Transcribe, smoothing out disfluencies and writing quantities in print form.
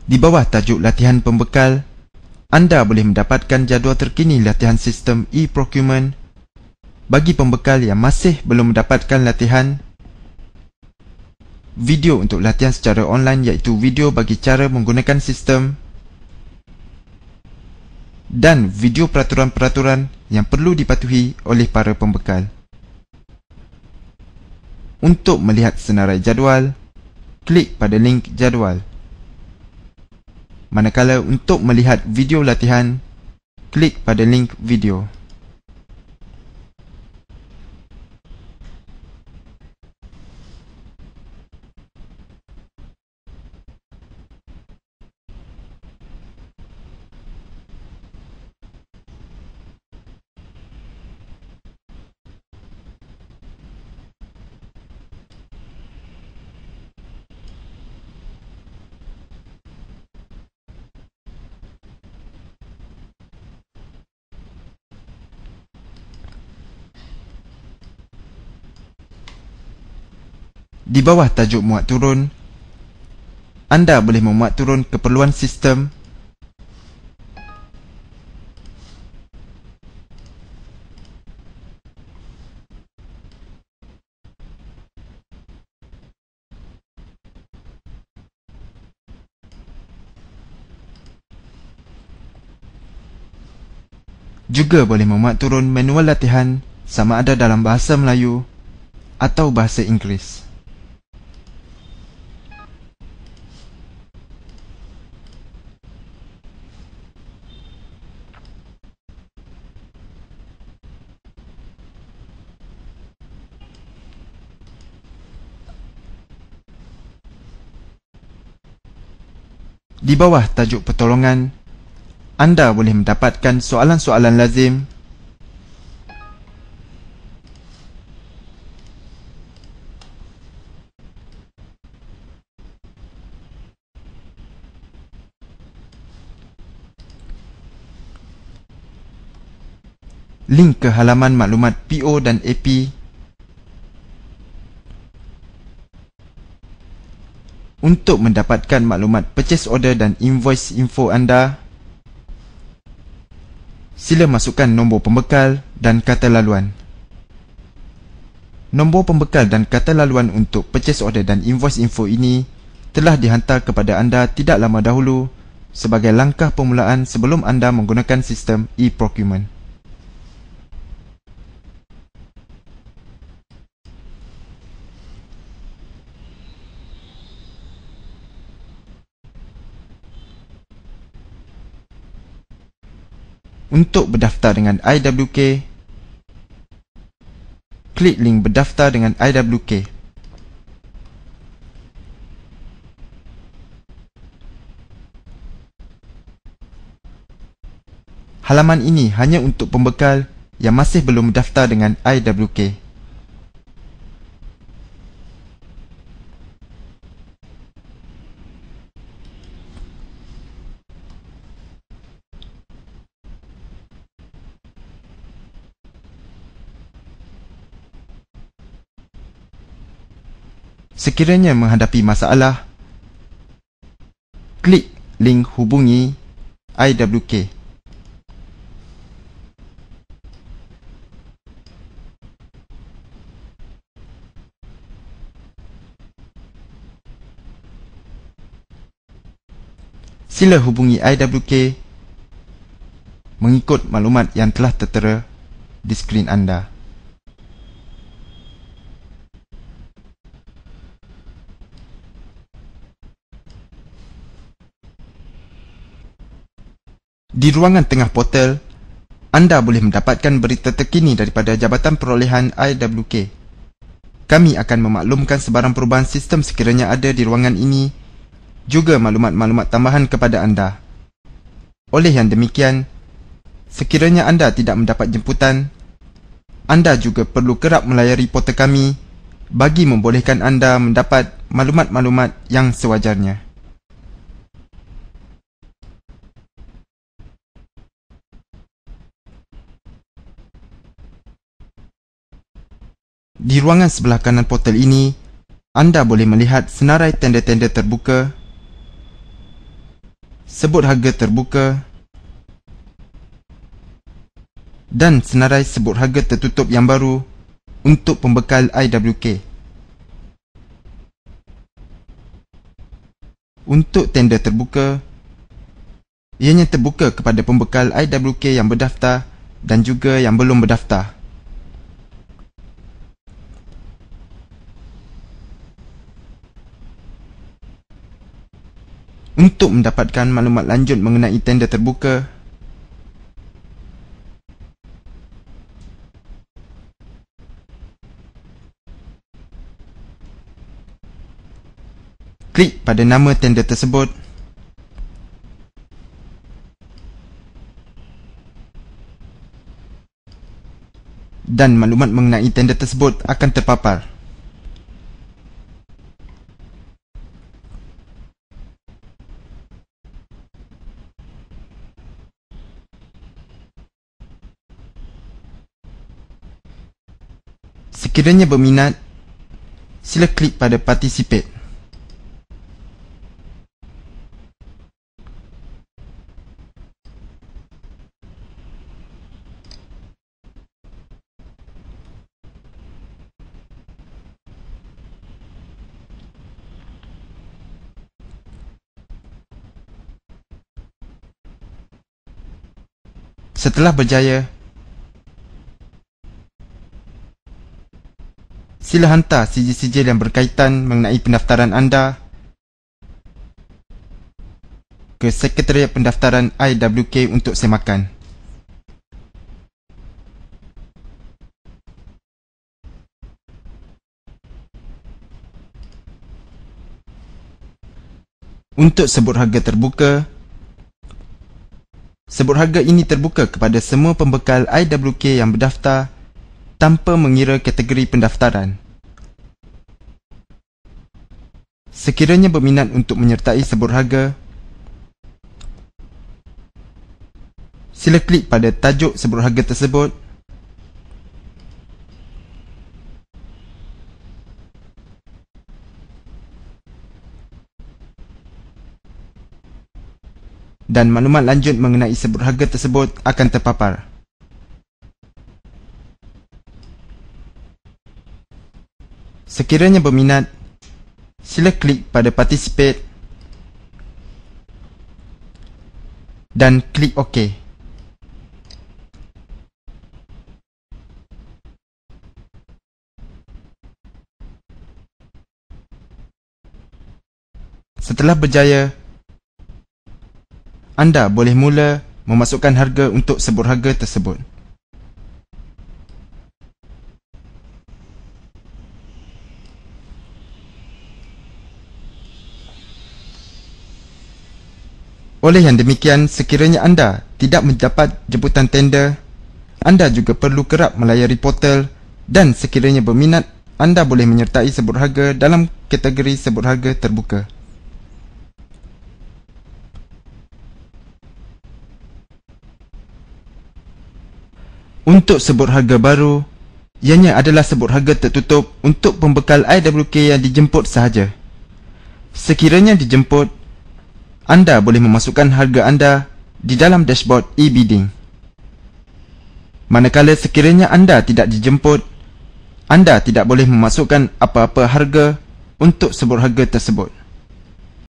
Di bawah tajuk latihan pembekal, anda boleh mendapatkan jadual terkini latihan sistem e-procurement bagi pembekal yang masih belum mendapatkan latihan, video untuk latihan secara online iaitu video bagi cara menggunakan sistem, dan video peraturan-peraturan yang perlu dipatuhi oleh para pembekal. Untuk melihat senarai jadual, klik pada link jadual. Manakala untuk melihat video latihan, klik pada link video. Di bawah tajuk muat turun, anda boleh memuat turun keperluan sistem, juga boleh memuat turun manual latihan sama ada dalam bahasa Melayu atau bahasa Inggeris. Di bawah tajuk pertolongan, anda boleh mendapatkan soalan-soalan lazim, link ke halaman maklumat PO dan AP, untuk mendapatkan maklumat purchase order dan invoice info anda, sila masukkan nombor pembekal dan kata laluan. Nombor pembekal dan kata laluan untuk purchase order dan invoice info ini telah dihantar kepada anda tidak lama dahulu sebagai langkah permulaan sebelum anda menggunakan sistem e-procurement. Untuk berdaftar dengan IWK, klik link berdaftar dengan IWK. Halaman ini hanya untuk pembekal yang masih belum mendaftar dengan IWK. Sekiranya menghadapi masalah, klik link hubungi IWK. Sila hubungi IWK mengikut maklumat yang telah tertera di skrin anda. Di ruangan tengah portal, anda boleh mendapatkan berita terkini daripada Jabatan Perolehan IWK. Kami akan memaklumkan sebarang perubahan sistem sekiranya ada di ruangan ini, juga maklumat-maklumat tambahan kepada anda. Oleh yang demikian, sekiranya anda tidak mendapat jemputan, anda juga perlu kerap melayari portal kami bagi membolehkan anda mendapat maklumat-maklumat yang sewajarnya. Di ruangan sebelah kanan portal ini, anda boleh melihat senarai tanda-tanda terbuka sebut harga terbuka dan senarai sebut harga tertutup yang baru untuk pembekal IWK. Untuk tender terbuka, ianya terbuka kepada pembekal IWK yang berdaftar dan juga yang belum berdaftar. Untuk mendapatkan maklumat lanjut mengenai tender terbuka, klik pada nama tender tersebut dan maklumat mengenai tender tersebut akan terpapar. Sekiranya berminat, sila klik pada Participate. Setelah berjaya, sila hantar sijil-sijil yang berkaitan mengenai pendaftaran anda ke Sekretariat Pendaftaran IWK untuk semakan. Untuk sebut harga terbuka, sebut harga ini terbuka kepada semua pembekal IWK yang berdaftar tanpa mengira kategori pendaftaran. Sekiranya berminat untuk menyertai sebut harga, sila klik pada tajuk sebut harga tersebut dan maklumat lanjut mengenai sebut harga tersebut akan terpapar. Sekiranya berminat, sila klik pada Participate dan klik OK. Setelah berjaya, anda boleh mula memasukkan harga untuk sebut harga tersebut. Oleh yang demikian, sekiranya anda tidak mendapat jemputan tender, anda juga perlu kerap melayari portal dan sekiranya berminat, anda boleh menyertai sebut harga dalam kategori sebut harga terbuka. Untuk sebut harga baru, ianya adalah sebut harga tertutup untuk pembekal IWK yang dijemput sahaja. Sekiranya dijemput, anda boleh memasukkan harga anda di dalam dashboard e-bidding. Manakala sekiranya anda tidak dijemput, anda tidak boleh memasukkan apa-apa harga untuk sebut harga tersebut.